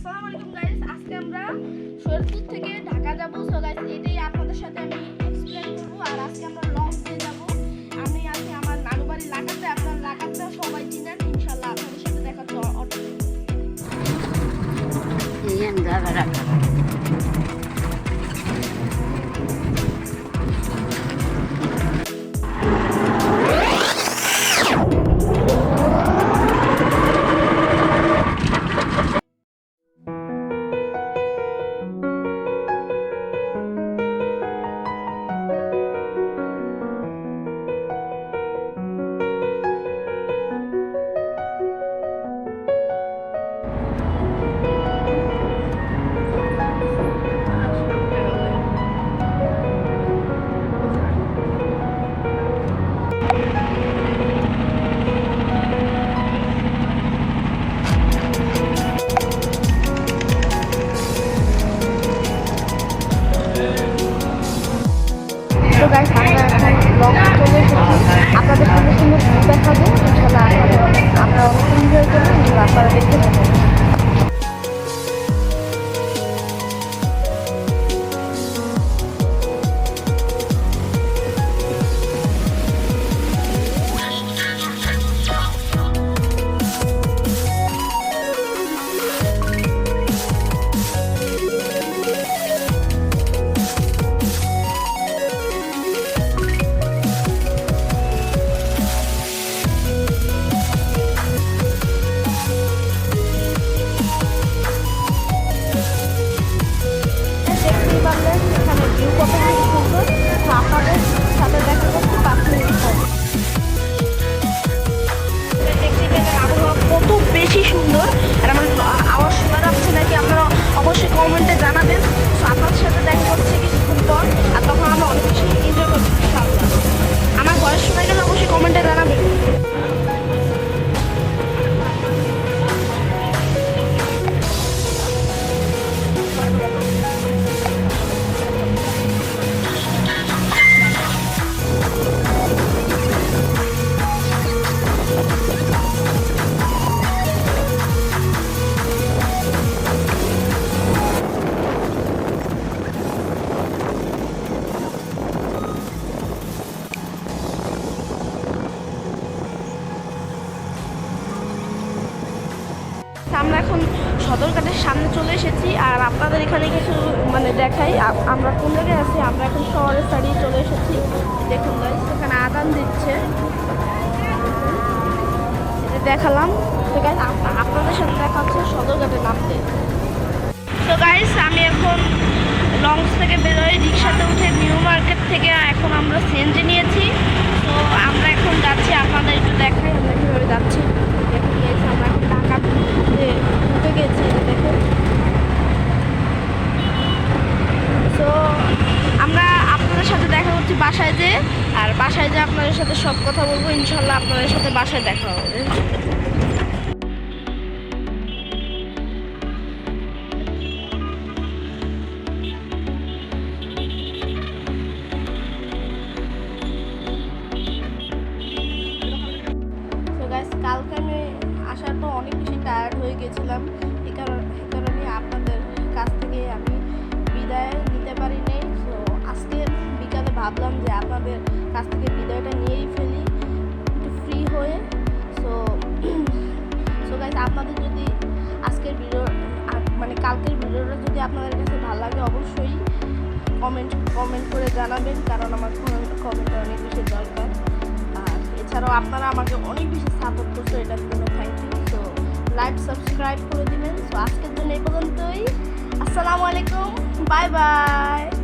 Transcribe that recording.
আসসালামু আলাইকুম গাইস, আজকে আমরা শরীয়তপুর থেকে ঢাকা যাব। সো গাইস এটাই আপনাদের সাথে আমি এক্সপ্লেইন করব। আর আজকে আমরা লঞ্চে যাব। আমি আছি আমার নানু বাড়ি লাকাতে। আপনার লাকাতে সবাই চিনেন, ইনশাআল্লাহ আপনাদের সাথে দেখা হচ্ছে অটোতে। তো গাইস আমরা এখন লঞ্চ চলে এসেছি। আপনাদের সুন্দর সুন্দর ভিউ দেখাবো ইনশাআল্লাহ। আমরা অনেক এনজয় করবো, আপনারা দেখতে পাবেন। কত বেশি সুন্দর, আর আমার আওয়াজ শোনা যাচ্ছে নাকি আপনারা অবশ্যই কমেন্টে জানাবেন। তো আপনার সাথে দেখা করছে কিছুক্ষণ পর, আর তখন আমরা অনেক বেশি এনজয় করছি। আমার ভয়েস শোনা গেলে অবশ্যই কমেন্টে জানাবেন। আমরা এখন সদরঘাটের সামনে চলে এসেছি, আর আপনাদের এখানে কিছু দেখাই আমরা কোন জায়গায় আছি। আমরা এখন শহরের সাইডে চলে এসেছি। দেখুন গাইস, এখানে আদান দিচ্ছে, দেখালাম। তো গাইস আপনাদের সাথে দেখা হচ্ছে সদরঘাটে নামতে। তো গাইস আমি এখন লঞ্চ থেকে বেরোই, রিক্সাতে উঠে নিউ মার্কেট থেকে এখন আমরা সিএনজি নিয়েছি। তো আমরা এখন যাচ্ছি, আপনাদের একটু দেখাই আমরা কীভাবে যাচ্ছি। দেখুন গাইস, আমরা এখন ঢাকা ঢুকে গেছি, দেখুন। তো আমরা আপনাদের সাথে দেখা করছি বাসায় যেয়ে, আর বাসায় যেয়ে আপনাদের সাথে সব কথা বলবো ইনশাল্লাহ। আপনাদের সাথে বাসায় দেখা হবে। কালকে আমি আসার পর অনেক বেশি টায়ার্ড হয়ে গেছিলাম। এই কারণে আপনাদের কাছ থেকে আমি বিদায় নিতে পারি নাই। সো আজকে বিকালে ভাবলাম যে আপনাদের কাছ থেকে বিদায়টা নিয়েই ফেলি একটু ফ্রি হয়ে। সো গাইস, আপনাদের যদি আজকের ভিডিও কালকের ভিডিওটা যদি আপনাদের কাছে ভালো লাগে অবশ্যই কমেন্ট করে জানাবেন, কারণ আমার কমেন্টটা অনেক বেশি দরকার। এছাড়াও আপনারা আমাকে অনেক বেশি সাপোর্ট করছো, এটার জন্য থ্যাংক ইউ। তো লাইক সাবস্ক্রাইব করে দিবেন। তো আজকের জন্য এই পর্যন্তই। আসসালামু আলাইকুম, বাই বাই।